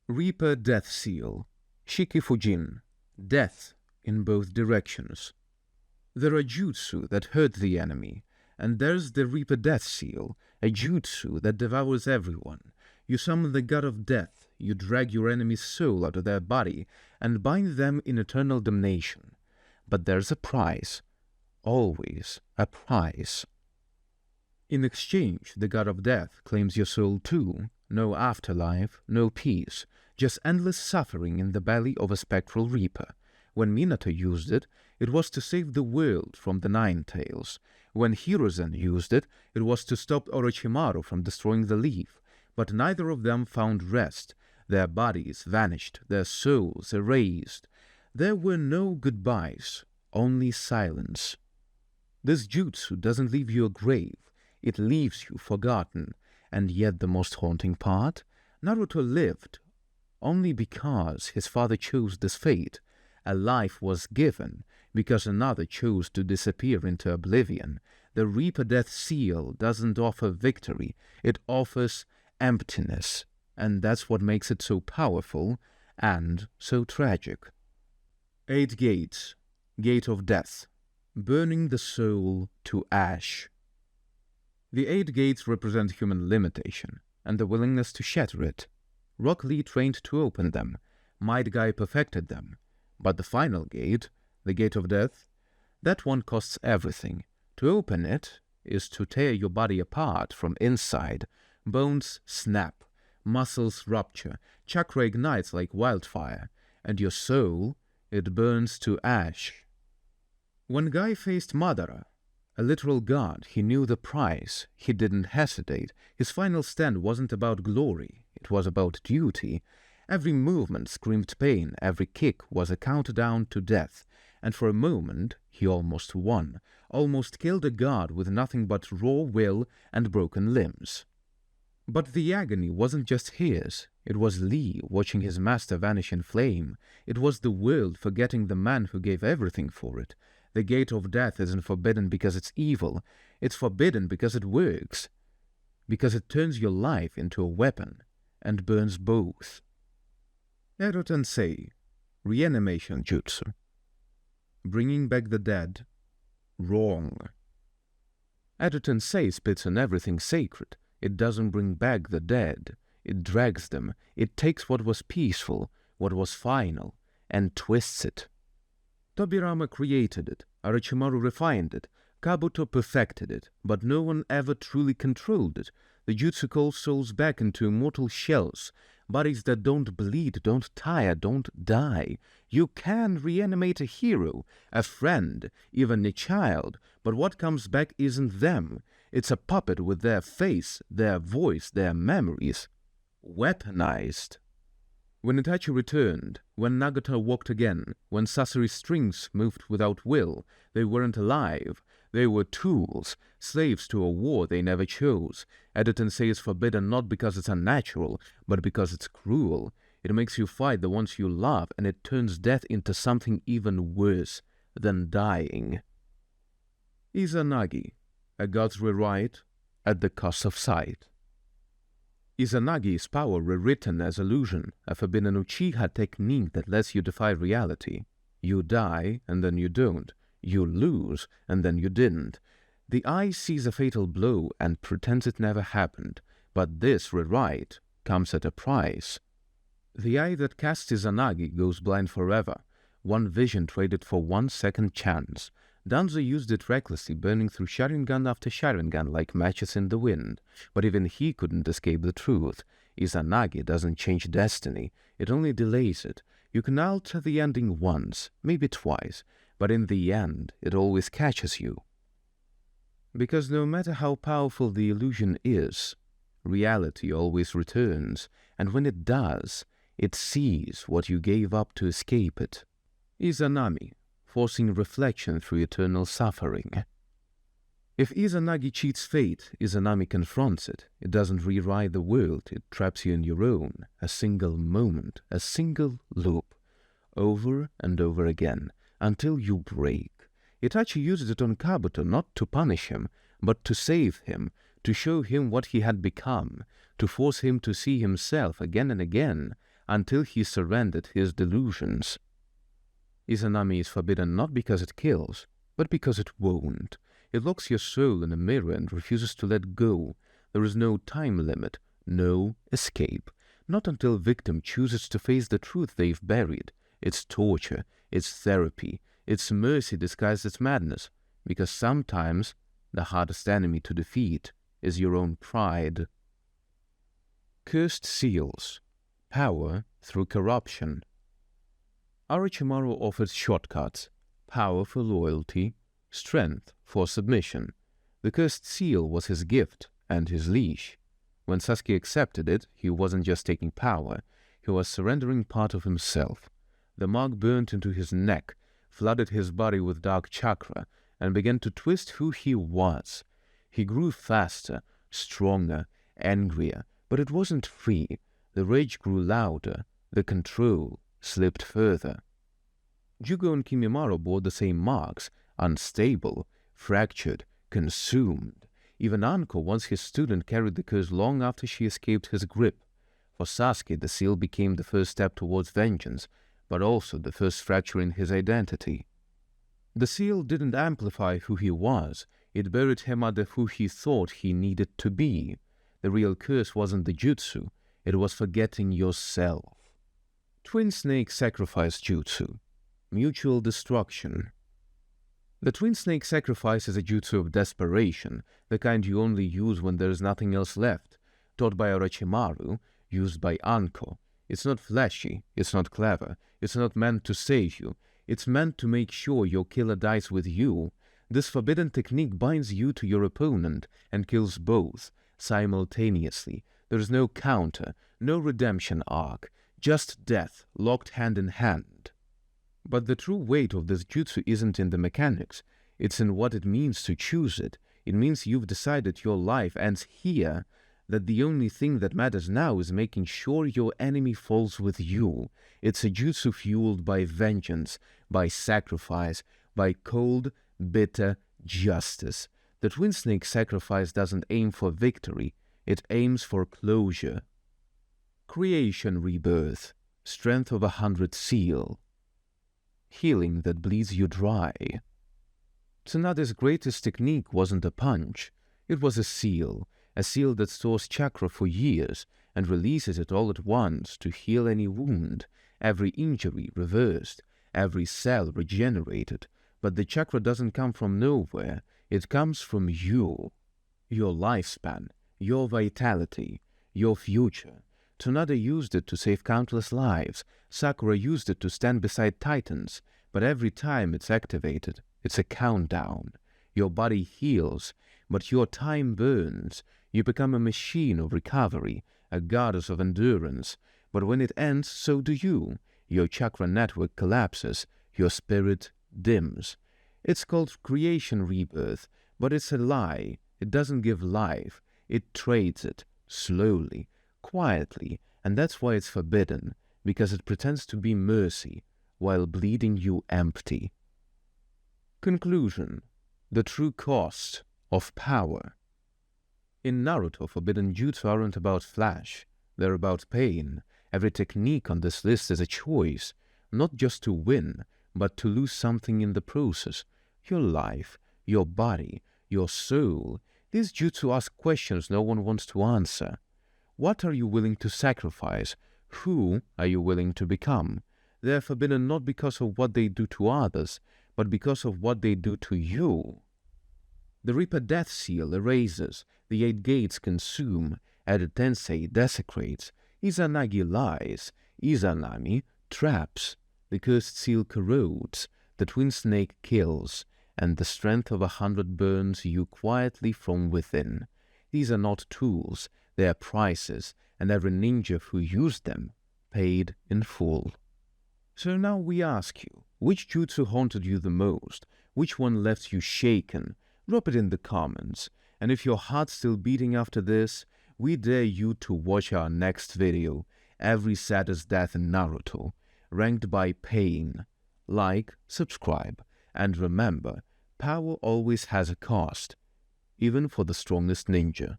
Reaper Death Seal, Shiki Fujin, death in both directions. There are jutsu that hurt the enemy, and there's the Reaper Death Seal, a jutsu that devours everyone. You summon the god of death, you drag your enemy's soul out of their body, and bind them in eternal damnation. But there's a price. Always a price. In exchange, the god of death claims your soul too. No afterlife, no peace, just endless suffering in the belly of a spectral reaper. When Minato used it, it was to save the world from the Nine Tails. When Hiruzen used it, it was to stop Orochimaru from destroying the leaf. But neither of them found rest. Their bodies vanished, their souls erased. There were no goodbyes, only silence. This jutsu doesn't leave you a grave, it leaves you forgotten. And yet the most haunting part? Naruto lived only because his father chose this fate. A life was given because another chose to disappear into oblivion. The Reaper Death Seal doesn't offer victory, it offers emptiness. And that's what makes it so powerful and so tragic. 8 gates. Gate of Death. Burning the soul to ash. The 8 gates represent human limitation and the willingness to shatter it. Rock Lee trained to open them. Might Guy perfected them. But the final gate, the Gate of Death, that one costs everything. To open it is to tear your body apart from inside. Bones snap, muscles rupture, chakra ignites like wildfire, and your soul, it burns to ash. When Guy faced Madara, a literal god, he knew the price. He didn't hesitate. His final stand wasn't about glory. It was about duty. Every movement screamed pain. Every kick was a countdown to death. And for a moment, he almost won. Almost killed a god with nothing but raw will and broken limbs. But the agony wasn't just his. It was Lee watching his master vanish in flame. It was the world forgetting the man who gave everything for it. The Gate of Death isn't forbidden because it's evil. It's forbidden because it works. Because it turns your life into a weapon and burns both. Ero Tensei, Reanimation Jutsu. Bringing back the dead. Wrong. Ero Tensei spits on everything sacred. It doesn't bring back the dead. It drags them. It takes what was peaceful, what was final, and twists it. Tobirama created it, Orochimaru refined it, Kabuto perfected it, but no one ever truly controlled it. The jutsu calls souls back into immortal shells, bodies that don't bleed, don't tire, don't die. You can reanimate a hero, a friend, even a child, but what comes back isn't them. It's a puppet with their face, their voice, their memories. Weaponized. When Itachi returned, when Nagata walked again, when Sasori's strings moved without will, they weren't alive. They were tools, slaves to a war they never chose. Edo Tensei is forbidden not because it's unnatural, but because it's cruel. It makes you fight the ones you love, and it turns death into something even worse than dying. Izanagi, a god's rewrite at the cost of sight. Izanagi's power rewritten as illusion, a forbidden Uchiha technique that lets you defy reality. You die, and then you don't. You lose, and then you didn't. The eye sees a fatal blow and pretends it never happened, but this rewrite comes at a price. The eye that casts Izanagi goes blind forever, one vision traded for 1 second chance. Danzo used it recklessly, burning through Sharingan after Sharingan like matches in the wind. But even he couldn't escape the truth. Izanagi doesn't change destiny, it only delays it. You can alter the ending once, maybe twice, but in the end, it always catches you. Because no matter how powerful the illusion is, reality always returns, and when it does, it sees what you gave up to escape it. Isanami, forcing reflection through eternal suffering. If Izanagi cheats fate, Izanami confronts it. It doesn't rewrite the world, it traps you in your own, a single moment, a single loop, over and over again, until you break. Itachi uses it on Kabuto not to punish him, but to save him, to show him what he had become, to force him to see himself again and again, until he surrendered his delusions. Isanami is forbidden not because it kills, but because it won't. It locks your soul in a mirror and refuses to let go. There is no time limit, no escape. Not until victim chooses to face the truth they've buried. It's torture, it's therapy, it's mercy disguised as madness, because sometimes the hardest enemy to defeat is your own pride. Cursed Seals. Power through corruption. Orochimaru offered shortcuts, power for loyalty, strength for submission. The cursed seal was his gift and his leash. When Sasuke accepted it, he wasn't just taking power, he was surrendering part of himself. The mark burnt into his neck, flooded his body with dark chakra, and began to twist who he was. He grew faster, stronger, angrier, but it wasn't free. The rage grew louder, the control slipped further. Jugo and Kimimaro bore the same marks, unstable, fractured, consumed. Even Anko, once his student, carried the curse long after she escaped his grip. For Sasuke, the seal became the first step towards vengeance, but also the first fracture in his identity. The seal didn't amplify who he was, it buried him under who he thought he needed to be. The real curse wasn't the jutsu, it was forgetting yourself. Twin Snake Sacrifice Jutsu. Mutual Destruction. The Twin Snake Sacrifice is a jutsu of desperation, the kind you only use when there is nothing else left. Taught by Orochimaru, used by Anko. It's not flashy, it's not clever, it's not meant to save you. It's meant to make sure your killer dies with you. This forbidden technique binds you to your opponent and kills both, simultaneously. There is no counter, no redemption arc, just death, locked hand in hand. But the true weight of this jutsu isn't in the mechanics, it's in what it means to choose it. It means you've decided your life ends here, that the only thing that matters now is making sure your enemy falls with you. It's a jutsu fueled by vengeance, by sacrifice, by cold, bitter justice. The Twin Snake Sacrifice doesn't aim for victory, it aims for closure. Creation Rebirth. Strength of 100 Seal. Healing that bleeds you dry. Tsunade's greatest technique wasn't a punch, it was a seal that stores chakra for years and releases it all at once to heal any wound, every injury reversed, every cell regenerated. But the chakra doesn't come from nowhere, it comes from you. Your lifespan, your vitality, your future. Tsunade used it to save countless lives, Sakura used it to stand beside titans, but every time it's activated, it's a countdown. Your body heals, but your time burns. You become a machine of recovery, a goddess of endurance. But when it ends, so do you. Your chakra network collapses, your spirit dims. It's called Creation Rebirth, but it's a lie. It doesn't give life. It trades it, slowly, quietly, and that's why it's forbidden, because it pretends to be mercy, while bleeding you empty. Conclusion. The true cost of power. In Naruto, forbidden jutsu aren't about flash, they're about pain. Every technique on this list is a choice, not just to win, but to lose something in the process. Your life, your body, your soul. These jutsu ask questions no one wants to answer. What are you willing to sacrifice? Who are you willing to become? They are forbidden not because of what they do to others, but because of what they do to you. The Reaper Death Seal erases, the 8 Gates consume, Edo Tensei desecrates, Izanagi lies, Isanami traps, the Cursed Seal corrodes, the Twin Snake kills, and the strength of 100 burns you quietly from within. These are not tools, they are prices, and every ninja who used them paid in full. So now we ask you, which jutsu haunted you the most? Which one left you shaken? Drop it in the comments. And if your heart's still beating after this, we dare you to watch our next video, Every Saddest Death in Naruto, ranked by pain. Like, subscribe, and remember, power always has a cost, even for the strongest ninja.